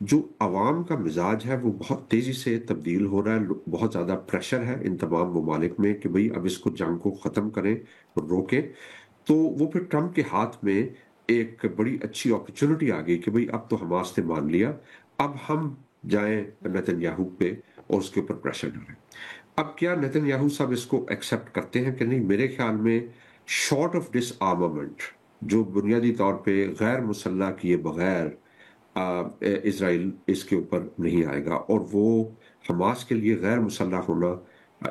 جو عوام کا مزاج ہے وہ بہت تیزی سے تبدیل ہو رہا ہے، بہت زیادہ پریشر ہے ان تمام ممالک میں کہ بھئی اب اس کو جنگ کو ختم کریں، روکیں۔ تو وہ پھر ٹرمپ کے ہاتھ میں ایک بڑی اچھی اپرچونٹی آ گئی کہ بھئی اب تو حماس نے مان لیا، اب ہم جائیں نیتن یاہو پہ اور اس کے اوپر پریشر ڈالیں۔ اب کیا نیتن یاہو صاحب اس کو ایکسپٹ کرتے ہیں کہ نہیں؟ میرے خیال میں شارٹ آف ڈس آرمامنٹ، جو بنیادی طور پہ غیر مسلح کیے بغیر اسرائیل اس کے اوپر نہیں آئے گا، اور وہ حماس کے لیے غیر مسلح ہونا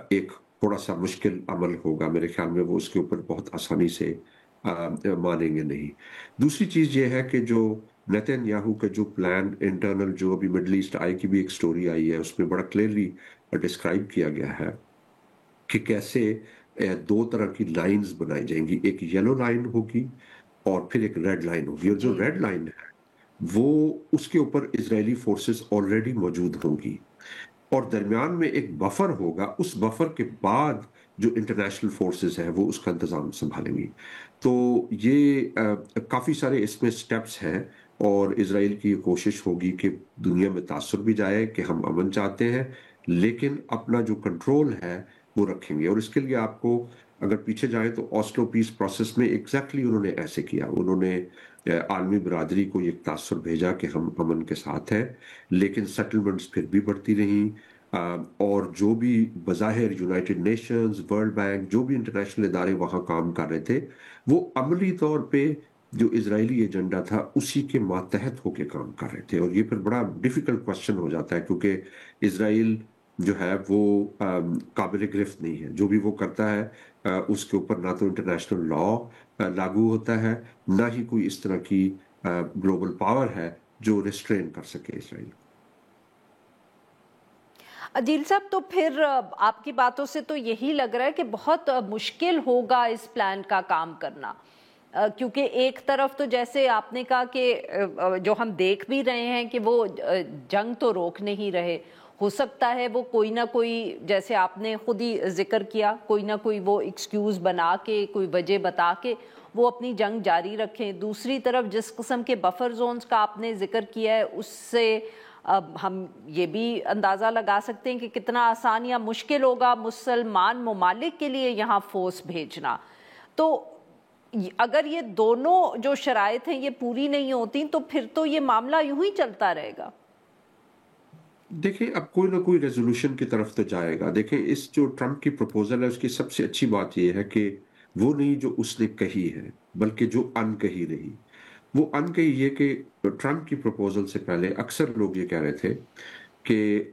ایک تھوڑا سا مشکل عمل ہوگا۔ میرے خیال میں وہ اس کے اوپر بہت آسانی سے مانیں گے نہیں۔ دوسری چیز یہ ہے کہ جو نیتن یاہو کا جو پلان انٹرنل، جو ابھی مڈل ایسٹ آئی کی بھی ایک سٹوری آئی ہے، اس میں بڑا کلیئرلی ڈسکرائب کیا گیا ہے کہ کیسے دو طرح کی لائنز بنائی جائیں گی، ایک یلو لائن ہوگی اور پھر ایک ریڈ لائن ہوگی، اور جو جی ریڈ لائن ہے وہ اس کے اوپر اسرائیلی فورسز آلریڈی موجود ہوں گی، اور درمیان میں ایک بفر ہوگا، اس بفر کے بعد جو انٹرنیشنل فورسز ہیں وہ اس کا انتظام سنبھالیں گی۔ تو یہ کافی سارے اس میں سٹیپس ہیں، اور اسرائیل کی یہ کوشش ہوگی کہ دنیا میں تاثر بھی جائے کہ ہم امن چاہتے ہیں، لیکن اپنا جو کنٹرول ہے وہ رکھیں گے۔ اور اس کے لیے آپ کو اگر پیچھے جائیں تو آسلو پیس پروسیس میں ایگزیکٹلی انہوں نے ایسے کیا، انہوں نے عالمی برادری کو یہ تاثر بھیجا کہ ہم امن کے ساتھ ہیں، لیکن سیٹلمنٹس پھر بھی بڑھتی رہیں، اور جو بھی بظاہر یونائٹڈ نیشنز، ورلڈ بینک، جو بھی انٹرنیشنل ادارے وہاں کام کر رہے تھے، وہ عملی طور پہ جو اسرائیلی ایجنڈا تھا اسی کے ماتحت ہو کے کام کر رہے تھے۔ اور یہ پھر بڑا ڈیفیکلٹ کوشچن ہو جاتا ہے، کیونکہ اسرائیل جو ہے وہ قابل گرفت نہیں ہے، جو بھی وہ کرتا ہے اس کے اوپر نہ تو انٹرنیشنل لا لاگو ہوتا ہے، نہ ہی کوئی اس طرح کی گلوبل پاور ہے جو ریسٹرین کر سکے اسرائیل کو۔ عدیل صاحب، تو پھر آپ کی باتوں سے تو یہی لگ رہا ہے کہ بہت مشکل ہوگا اس پلان کا کام کرنا، کیونکہ ایک طرف تو جیسے آپ نے کہا کہ جو ہم دیکھ بھی رہے ہیں کہ وہ جنگ تو روک نہیں رہے، ہو سکتا ہے وہ کوئی نہ کوئی، جیسے آپ نے خود ہی ذکر کیا، کوئی نہ کوئی وہ ایکسکیوز بنا کے، کوئی وجہ بتا کے وہ اپنی جنگ جاری رکھیں۔ دوسری طرف جس قسم کے بفر زونز کا آپ نے ذکر کیا ہے، اس سے اب ہم یہ بھی اندازہ لگا سکتے ہیں کہ کتنا آسان یا مشکل ہوگا مسلمان ممالک کے لیے یہاں فورس بھیجنا۔ تو اگر یہ دونوں جو شرائط ہیں یہ پوری نہیں ہوتی تو پھر تو یہ معاملہ یوں ہی چلتا رہے گا۔ دیکھیں اب کوئی نہ کوئی ریزولوشن کی طرف تو جائے گا۔ دیکھیں اس جو ٹرمپ کی پروپوزل ہے، اس کی سب سے اچھی بات یہ ہے کہ وہ نہیں جو اس نے کہی ہے، بلکہ جو ان کہی رہی۔ وہ ان کہی یہ کہ ٹرمپ کی پروپوزل سے پہلے اکثر لوگ یہ کہہ رہے تھے کہ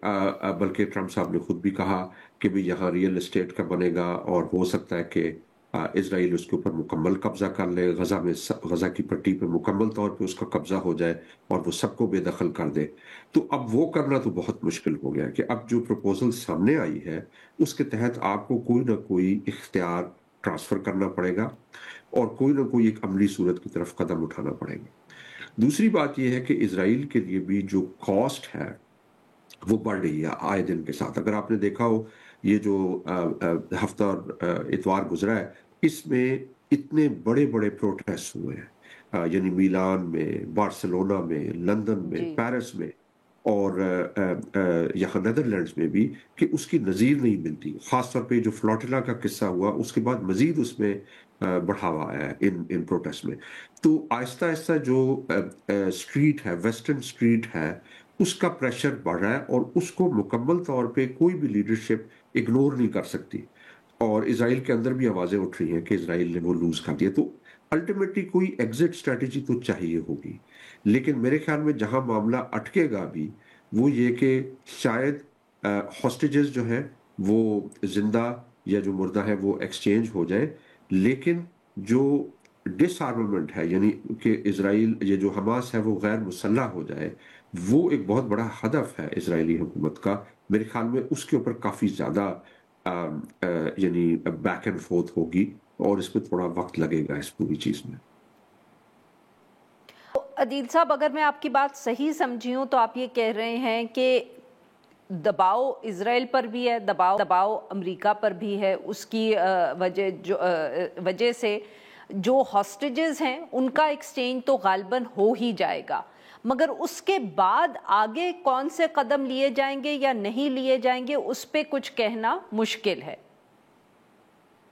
بلکہ ٹرمپ صاحب نے خود بھی کہا کہ بھی یہاں ریئل اسٹیٹ کا بنے گا، اور ہو سکتا ہے کہ اسرائیل اس کے اوپر مکمل قبضہ کر لے، غزہ کی پٹی پہ مکمل طور پہ اس کا قبضہ ہو جائے اور وہ سب کو بے دخل کر دے۔ تو اب وہ کرنا تو بہت مشکل ہو گیا کہ اب جو پروپوزل سامنے آئی ہے اس کے تحت آپ کو کوئی نہ کوئی اختیار ٹرانسفر کرنا پڑے گا، اور کوئی نہ کوئی ایک عملی صورت کی طرف قدم اٹھانا پڑے گا۔ دوسری بات یہ ہے کہ اسرائیل کے لیے بھی جو کاسٹ ہے وہ بڑھ رہی ہے آئے دن کے ساتھ۔ اگر آپ نے دیکھا ہو یہ جو ہفتہ اتوار گزرا ہے، اس میں اتنے بڑے بڑے پروٹیسٹ ہوئے ہیں، یعنی میلان میں، بارسلونا میں، لندن میں، جی پیرس میں، اور یہاں نیدرلینڈز میں بھی، کہ اس کی نظیر نہیں ملتی۔ خاص طور پہ جو فلوٹیلا کا قصہ ہوا اس کے بعد مزید اس میں بڑھاوا آیا ہے ان پروٹیسٹ میں۔ تو آہستہ آہستہ جو سٹریٹ ہے، ویسٹرن سٹریٹ ہے، اس کا پریشر بڑھ رہا ہے، اور اس کو مکمل طور پہ کوئی بھی لیڈرشپ اگنور نہیں کر سکتی، اور اسرائیل کے اندر بھی آوازیں اٹھ رہی ہیں کہ اسرائیل نے وہ لوز کر دیا۔ تو الٹیمیٹلی کوئی ایگزٹ اسٹریٹجی تو چاہیے ہوگی، لیکن میرے خیال میں جہاں معاملہ اٹکے گا بھی وہ یہ کہ شاید ہاسٹیجز جو ہیں وہ زندہ یا جو مردہ ہے وہ ایکسچینج ہو جائے، لیکن جو ڈس آرممنٹ ہے، یعنی کہ اسرائیل، یہ جو حماس ہے وہ غیر مسلح ہو جائے، وہ ایک بہت بڑا ہدف ہے اسرائیلی حکومت کا۔ میرے خیال میں اس کے اوپر کافی زیادہ یعنی بیک اینڈ فورتھ ہوگی، اور اس پہ تھوڑا وقت لگے گا اس پوری چیز میں۔ عدیل صاحب، اگر میں آپ کی بات صحیح سمجھی ہوں تو آپ یہ کہہ رہے ہیں کہ دباؤ اسرائیل پر بھی ہے، دباؤ امریکہ پر بھی ہے، اس کی وجہ سے جو ہاسٹیجز ہیں ان کا ایکسچینج تو غالباً ہو ہی جائے گا، مگر اس کے بعد آگے کون سے قدم لیے جائیں گے یا نہیں لیے جائیں گے اس پہ کچھ کہنا مشکل ہے.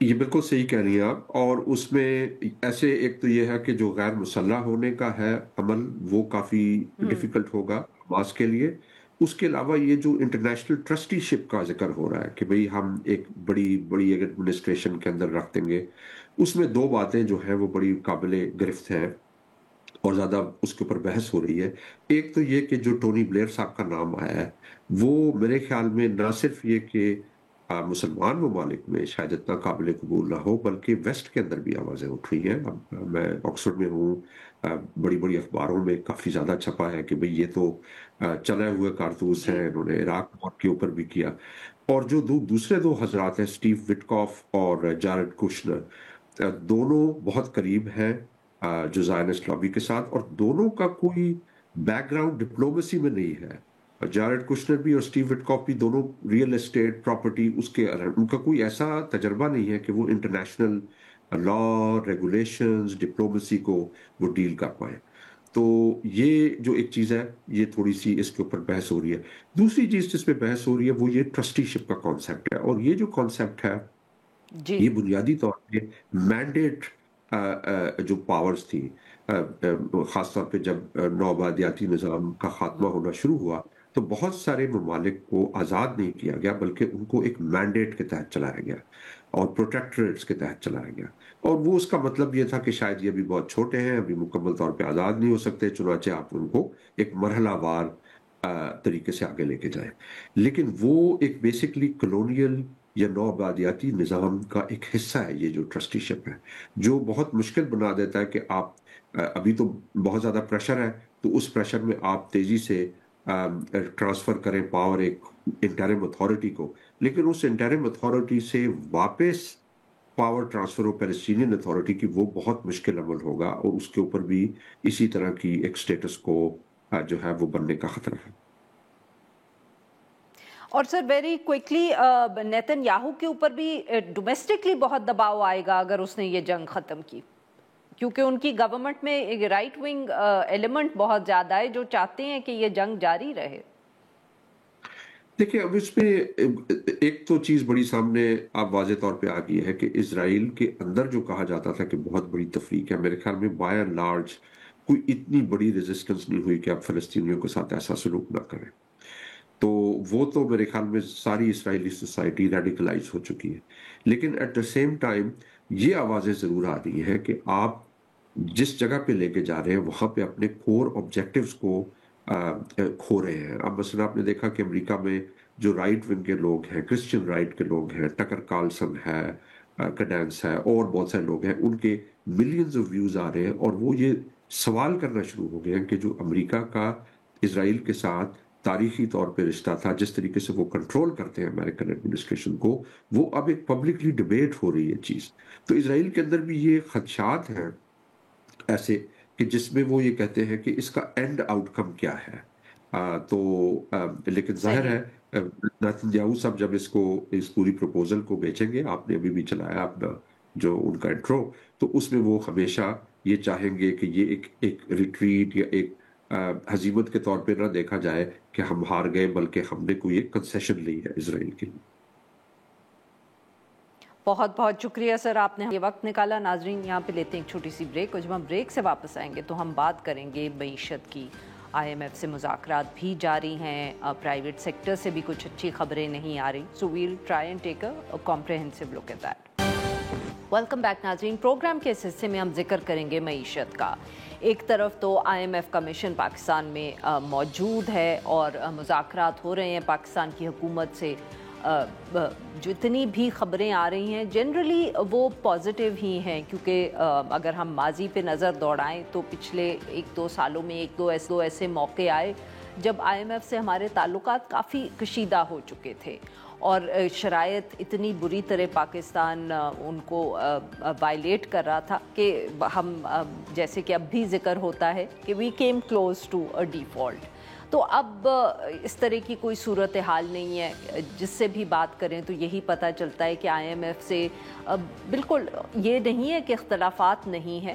یہ بالکل صحیح کہہ رہی ہیں آپ. اور اس میں ایسے ایک تو یہ ہے کہ جو غیر مسلح ہونے کا ہے عمل وہ کافی ڈیفیکلٹ ہوگا حماس کے لیے. اس کے علاوہ یہ جو انٹرنیشنل ٹرسٹی شپ کا ذکر ہو رہا ہے کہ بھئی ہم ایک بڑی بڑی ایڈمنسٹریشن کے اندر رکھ دیں گے، اس میں دو باتیں جو ہیں وہ بڑی قابل گرفت ہیں اور زیادہ اس کے اوپر بحث ہو رہی ہے. ایک تو یہ کہ جو ٹونی بلیئر صاحب کا نام آیا ہے وہ میرے خیال میں نہ صرف یہ کہ مسلمان ممالک میں شاید اتنا قابل قبول نہ ہو بلکہ ویسٹ کے اندر بھی آوازیں اٹھ رہی ہیں. اب میں آکسفورڈ میں ہوں، بڑی بڑی اخباروں میں کافی زیادہ چھپا ہے کہ بھئی یہ تو چلے ہوئے کارتوس ہیں، انہوں نے عراق وار کے اوپر بھی کیا. اور جو دوسرے دو حضرات ہیں اسٹیو وٹکاف اور جارڈ کوشنر، دونوں بہت قریب ہیں جو زائنسٹ لابی کے ساتھ، اور دونوں کا کوئی بیک گراؤنڈ ڈپلومیسی میں نہیں ہے. جارڈ کوشنر بھی اور اسٹیو وٹکاف بھی دونوں ریئل اسٹیٹ پراپرٹی اس کے ان کا کوئی ایسا تجربہ نہیں ہے کہ وہ انٹرنیشنل لا ریگولیشنز ڈپلومیسی کو وہ ڈیل کر پائیں. تو یہ جو ایک چیز ہے یہ تھوڑی سی اس کے اوپر بحث ہو رہی ہے. دوسری چیز جس پہ بحث ہو رہی ہے وہ یہ ٹرسٹی شپ کا کانسیپٹ ہے. اور یہ جو کانسیپٹ ہے یہ بنیادی طور پہ مینڈیٹ جو پاورز تھی، خاص طور پہ جب نوآبادیاتی نظام کا خاتمہ ہونا شروع ہوا تو بہت سارے ممالک کو آزاد نہیں کیا گیا بلکہ ان کو ایک مینڈیٹ کے تحت چلایا گیا اور پروٹیکٹریٹس کے تحت چلایا گیا. اور وہ اس کا مطلب یہ تھا کہ شاید یہ ابھی بہت چھوٹے ہیں، ابھی مکمل طور پہ آزاد نہیں ہو سکتے، چنانچہ آپ ان کو ایک مرحلہ وار طریقے سے آگے لے کے جائیں. لیکن وہ ایک بیسکلی کلونیل یا نوآبادیاتی نظام کا ایک حصہ ہے یہ جو ٹرسٹی شپ ہے، جو بہت مشکل بنا دیتا ہے کہ آپ ابھی تو بہت زیادہ پریشر ہے تو اس پریشر میں آپ تیزی سے ٹرانسفر کریں پاور ایک انٹرم اتھارٹی کو، لیکن اس انٹرم اتھارٹی سے واپس پاور ٹرانسفر ہو پیلسٹینین اتھارٹی کی وہ بہت مشکل عمل ہوگا. اور اس کے اوپر بھی اسی طرح کی ایک سٹیٹس کو جو ہے وہ بننے کا خطرہ ہے. اور سر ویری کوئکلی نیتن یاہو کے اوپر بھی ڈومیسٹکلی بہت دباؤ آئے گا اگر اس نے یہ جنگ ختم کی، کیونکہ ان کی گورنمنٹ میں ایک رائٹ ونگ ایلیمنٹ بہت زیادہ ہے جو چاہتے ہیں کہ یہ جنگ جاری رہے. دیکھیں اب اس میں ایک تو چیز بڑی سامنے اب واضح طور پہ آ گئی ہے کہ اسرائیل کے اندر جو کہا جاتا تھا کہ بہت بڑی تفریق ہے، میرے خیال میں بائی اینڈ لارج کوئی اتنی بڑی ریزسٹنس نہیں ہوئی کہ آپ فلسطینیوں کے ساتھ ایسا سلوک نہ کریں. تو وہ تو میرے خیال میں ساری اسرائیلی سوسائٹی ریڈیکلائز ہو چکی ہے. لیکن ایٹ دا سیم ٹائم یہ آوازیں ضرور آ رہی ہیں کہ آپ جس جگہ پہ لے کے جا رہے ہیں وہاں پہ اپنے کور آبجیکٹیوز کو کھو رہے ہیں. اب مثلا آپ نے دیکھا کہ امریکہ میں جو رائٹ ونگ کے لوگ ہیں، کرسچن رائٹ کے لوگ ہیں، ٹکر کارلسن ہے، کڈینس ہے اور بہت سارے لوگ ہیں، ان کے ملینز آف ویوز آ رہے ہیں اور وہ یہ سوال کرنا شروع ہو گئے ہیں کہ جو امریکہ کا اسرائیل کے ساتھ تاریخی طور پہ رشتہ تھا، جس طریقے سے وہ کنٹرول کرتے ہیں امریکن ایڈمنسٹریشن کو، وہ اب ایک پبلکلی ڈیبیٹ ہو رہی ہے چیز. تو اسرائیل کے اندر بھی یہ خدشات ہیں ایسے کہ جس میں وہ یہ کہتے ہیں کہ اس کا اینڈ آؤٹ کم کیا ہے. لیکن ظاہر ہے نیتن یاہو صاحب جب اس پوری پروپوزل کو بیچیں گے، آپ نے ابھی بھی چلایا اپنا جو ان کا انٹرو، تو اس میں وہ ہمیشہ یہ چاہیں گے کہ یہ ایک ریٹریٹ یا ایک ہزیمت کے طور پہ نہ دیکھا جائے کہ ہم ہار گئے، بلکہ ہم نے کوئی ایک کنسیشن لی ہے اسرائیل کے لیے. بہت بہت شکریہ سر، آپ نے یہ وقت نکالا. ناظرین یہاں پہ لیتے ہیں ایک چھوٹی سی بریک، اور جب ہم بریک سے واپس آئیں گے تو ہم بات کریں گے معیشت کی. IMF سے مذاکرات بھی جاری ہیں، پرائیویٹ سیکٹر سے بھی کچھ اچھی خبریں نہیں آ رہی. So we'll try and take a comprehensive look at that. Welcome back ناظرین. پروگرام کے اس حصے میں ہم ذکر کریں گے معیشت کا. ایک طرف تو IMF کا مشن پاکستان میں موجود ہے اور مذاکرات ہو رہے ہیں پاکستان کی حکومت سے. جتنی بھی خبریں آ رہی ہیں جنرلی وہ پازیٹیو ہی ہیں، کیونکہ اگر ہم ماضی پہ نظر دوڑائیں تو پچھلے ایک دو سالوں میں ایک دو ایسے موقع آئے جب IMF سے ہمارے تعلقات کافی کشیدہ ہو چکے تھے اور شرائط اتنی بری طرح پاکستان ان کو وائلیٹ کر رہا تھا کہ ہم جیسے کہ اب بھی ذکر ہوتا ہے کہ we came close to a default. تو اب اس طرح کی کوئی صورتحال نہیں ہے. جس سے بھی بات کریں تو یہی پتہ چلتا ہے کہ IMF سے بالکل یہ نہیں ہے کہ اختلافات نہیں ہیں،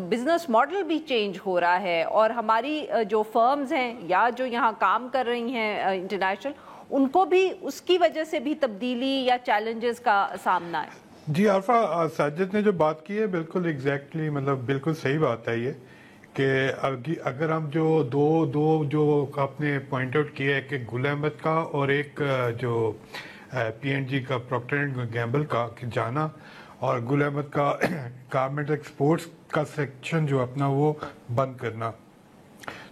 بزنس ماڈل بھی چینج ہو رہا ہے اور ہماری جو فرمز ہیں یا جو یہاں کام کر رہی ہیں انٹرنیشنل، ان کو بھی اس کی وجہ سے بھی تبدیلی یا چیلنجز کا سامنا ہے. جی عارفہ، ساجد نے جو بات کی ہے بالکل ایگزیکٹلی، مطلب بالکل صحیح بات ہے یہ کہ اگر ہم جو آپ نے پوائنٹ آؤٹ کیا ہے کہ گل احمد کا اور ایک جو پی این جی کا پروکٹر اینڈ گیمبل کا جانا، اور گل احمد کا گارمنٹ ایکسپورٹس کا سیکشن جو اپنا وہ بند کرنا،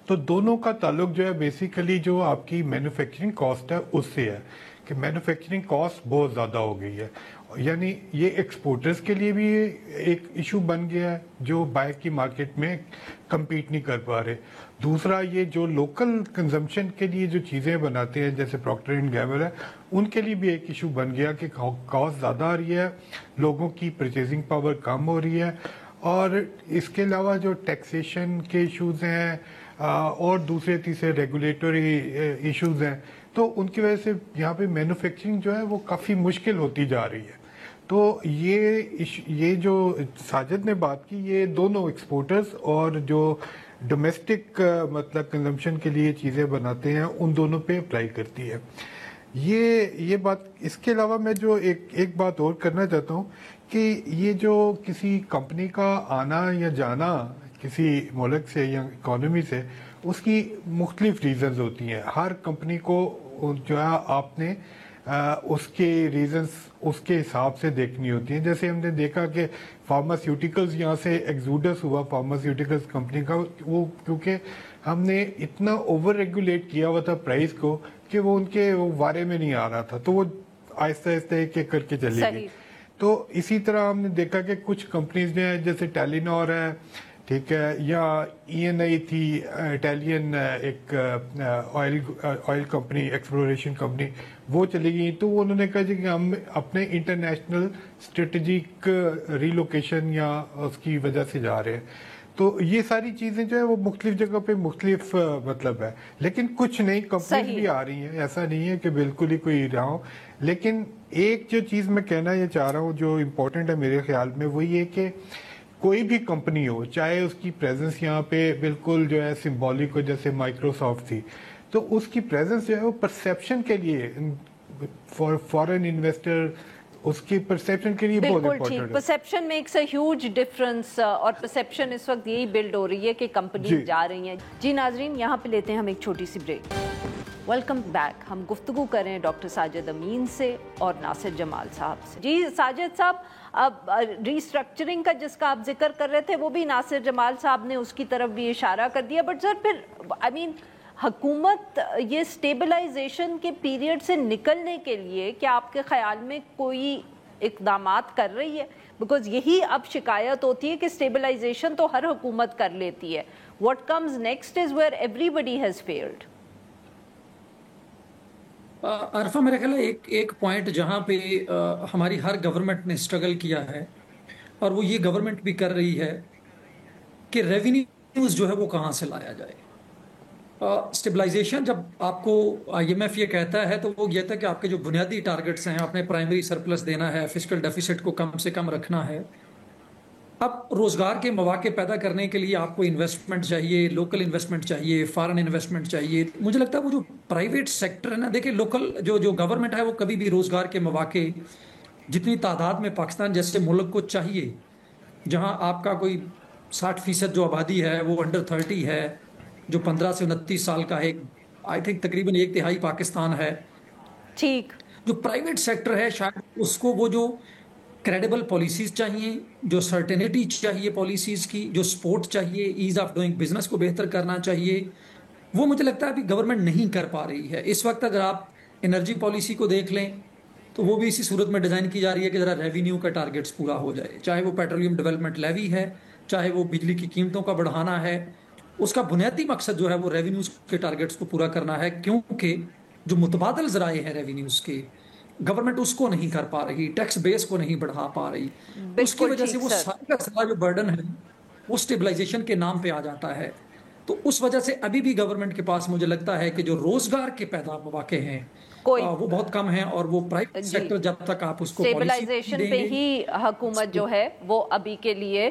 تو دونوں کا تعلق جو ہے بیسیکلی جو آپ کی مینوفیکچرنگ کاسٹ ہے اس سے ہے کہ مینوفیکچرنگ کاسٹ بہت زیادہ ہو گئی ہے. یعنی یہ ایکسپورٹرز کے لیے بھی ایک ایشو بن گیا ہے جو باہر کی مارکیٹ میں کمپیٹ نہیں کر پا رہے. دوسرا یہ جو لوکل کنزمپشن کے لیے جو چیزیں بناتے ہیں جیسے پروکٹر اینڈ گیمبل ہے، ان کے لیے بھی ایک ایشو بن گیا کہ کاسٹ زیادہ آ رہی ہے، لوگوں کی پرچیزنگ پاور کم ہو رہی ہے، اور اس کے علاوہ جو ٹیکسیشن کے ایشوز ہیں اور دوسرے تیسرے ریگولیٹری ایشوز ہیں، تو ان کی وجہ سے یہاں پہ مینوفیکچرنگ جو ہے وہ کافی مشکل ہوتی جا رہی ہے. تو یہ جو ساجد نے بات کی، یہ دونوں ایکسپورٹرز اور جو ڈومیسٹک مطلب کنزمپشن کے لیے چیزیں بناتے ہیں ان دونوں پہ اپلائی کرتی ہے یہ بات. اس کے علاوہ میں جو ایک بات اور کرنا چاہتا ہوں کہ یہ جو کسی کمپنی کا آنا یا جانا کسی ملک سے یا اکانومی سے، اس کی مختلف ریزنز ہوتی ہیں. ہر کمپنی کو جو ہے آپ نے اس کے ریزنز اس کے حساب سے دیکھنی ہوتی ہیں. جیسے ہم نے دیکھا کہ فارماسیوٹیکلز یہاں سے ایگزوڈس ہوا فارماسیوٹیکلز کمپنی کا، وہ کیونکہ ہم نے اتنا اوور ریگولیٹ کیا ہوا تھا پرائز کو کہ وہ ان کے وارے میں نہیں آ رہا تھا، تو وہ آہستہ آہستہ ایک ایک کر کے چلی گئی. تو اسی طرح ہم نے دیکھا کہ کچھ کمپنیز جو ہیں جیسے ٹیلینور ہے، ٹھیک ہے، یا ای این آئی تھی اٹیلین ایک آئل کمپنی، ایکسپلوریشن کمپنی، وہ چلی گئی. تو انہوں نے کہا جی کہ ہم اپنے انٹرنیشنل اسٹریٹجک ریلوکیشن یا اس کی وجہ سے جا رہے ہیں. تو یہ ساری چیزیں جو ہے وہ مختلف جگہ پہ مختلف مطلب ہے، لیکن کچھ نئی کمپنیز بھی آ رہی ہیں، ایسا نہیں ہے کہ بالکل ہی کوئی رہا ہو. لیکن ایک جو چیز میں کہنا یہ چاہ رہا ہوں جو امپورٹنٹ ہے میرے خیال میں، وہ یہ کہ کوئی بھی کمپنی ہو، چاہے اس کی پریزنس یہاں پہ بالکل جو ہے سمبولک ہو جیسے مائکروسافٹ تھی، تو اس کی پریزنس جو ہے وہ پرسیپشن کے لیے فارن انویسٹر اس کی پرسیپشن کے لیے بہت امپورٹنٹ ہے. Perception makes a huge difference, اور پرسیپشن اس وقت یہی بلڈ ہو رہی ہے کہ کمپنیز جا رہی ہیں. جی ناظرین، یہاں پہ لیتے ہیں ہم ایک چھوٹی سی بریک. Welcome back. ہم گفتگو کریں ڈاکٹر ساجد امین سے اور ناصر جمال صاحب سے. جی ساجد صاحب، اب ری اسٹرکچرنگ کا جس کا آپ ذکر کر رہے تھے وہ بھی ناصر جمال صاحب نے اس کی طرف بھی اشارہ کر دیا، بٹ سر پھر حکومت یہ اسٹیبلائزیشن کے پیریڈ سے نکلنے کے لیے کیا آپ کے خیال میں کوئی اقدامات کر رہی ہے؟ بیکاز یہی اب شکایت ہوتی ہے کہ اسٹیبلائزیشن تو ہر حکومت کر لیتی ہے. What comes next is where everybody has failed. Arfa, میرا خیال ہے ایک پوائنٹ جہاں پہ ہماری ہر گورنمنٹ نے اسٹرگل کیا ہے، اور وہ یہ گورنمنٹ بھی کر رہی ہے کہ ریونیوز جو ہے وہ کہاں سے لایا جائے. اسٹیبلائزیشن جب آپ کو آئی ایم ایف یہ کہتا ہے تو وہ یہ تھا کہ آپ کے جو بنیادی ٹارگٹس ہیں، اپنے پرائمری سرپلس دینا ہے، فسکل ڈیفیسٹ کو کم سے کم رکھنا ہے. اب روزگار کے مواقع پیدا کرنے کے لیے آپ کو انویسٹمنٹ چاہیے، لوکل انویسٹمنٹ چاہیے، فارن انویسٹمنٹ چاہیے. مجھے لگتا ہے وہ جو پرائیویٹ سیکٹر ہے نا، دیکھیں لوکل جو گورنمنٹ ہے وہ کبھی بھی روزگار کے مواقع جتنی تعداد میں پاکستان جیسے ملک کو چاہیے، جہاں آپ کا کوئی 60% جو آبادی ہے وہ انڈر 30 ہے، جو 15 سے 29 سال کا ہے، آئی تھنک تقریباً 1/3 پاکستان ہے. ٹھیک. جو پرائیویٹ سیکٹر ہے شاید اس کو وہ جو کریڈیبل پالیسیز چاہیے، جو سرٹینٹی چاہیے پالیسیز کی، جو سپورٹ چاہیے، ایز آف ڈوئنگ بزنس کو بہتر کرنا چاہیے، وہ مجھے لگتا ہے ابھی گورنمنٹ نہیں کر پا رہی ہے. اس وقت اگر آپ انرجی پالیسی کو دیکھ لیں تو وہ بھی اسی صورت میں ڈیزائن کی جا رہی ہے کہ ذرا ریونیو کا ٹارگٹس پورا ہو جائے، چاہے وہ پیٹرولیم ڈیولپمنٹ لیوی ہے، چاہے وہ بجلی کی قیمتوں کا بڑھانا ہے. اس کا بنیادی مقصد جو ہے وہ ریونیوز کے ٹارگٹس کو پورا کرنا ہے، کیونکہ جو متبادل ذرائع ہیں ریونیوز کے، گورنمنٹ اس کو نہیں کر پا رہی، ٹیکس بیس کو نہیں بڑھا پا رہی. اس کی وجہ سے وہ سارا کا سارا جو برڈن ہے وہ اسٹیبلائزیشن کے نام پہ آ جاتا ہے. تو اس وجہ سے ابھی بھی گورنمنٹ کے پاس مجھے لگتا ہے کہ جو روزگار کے پیدا مواقع ہیں وہ بہت کم ہیں، اور وہ پرائیویٹ سیکٹر جب تک آپ اس کو اسٹیبلائزیشن پہ ہی حکومت جو ہے وہ ابھی کے لیے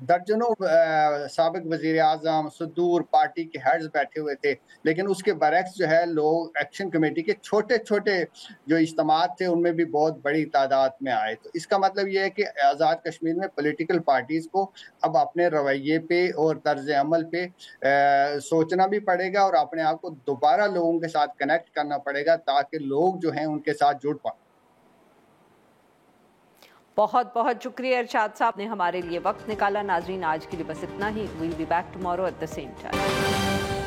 درجنوں سابق وزیر اعظم صدور پارٹی کے ہیڈز بیٹھے ہوئے تھے، لیکن اس کے برعکس جو ہے لوگ ایکشن کمیٹی کے چھوٹے چھوٹے جو اجتماعات تھے ان میں بھی بہت بڑی تعداد میں آئے. تو اس کا مطلب یہ ہے کہ آزاد کشمیر میں پولیٹیکل پارٹیز کو اب اپنے رویے پہ اور طرز عمل پہ سوچنا بھی پڑے گا اور اپنے آپ کو دوبارہ لوگوں کے ساتھ کنیکٹ کرنا پڑے گا تاکہ لوگ جو ہیں ان کے ساتھ جڑ پائیں. بہت بہت شکریہ ارشاد صاحب نے ہمارے لیے وقت نکالا. ناظرین آج کے لیے بس اتنا ہی. We'll be back tomorrow at the same time.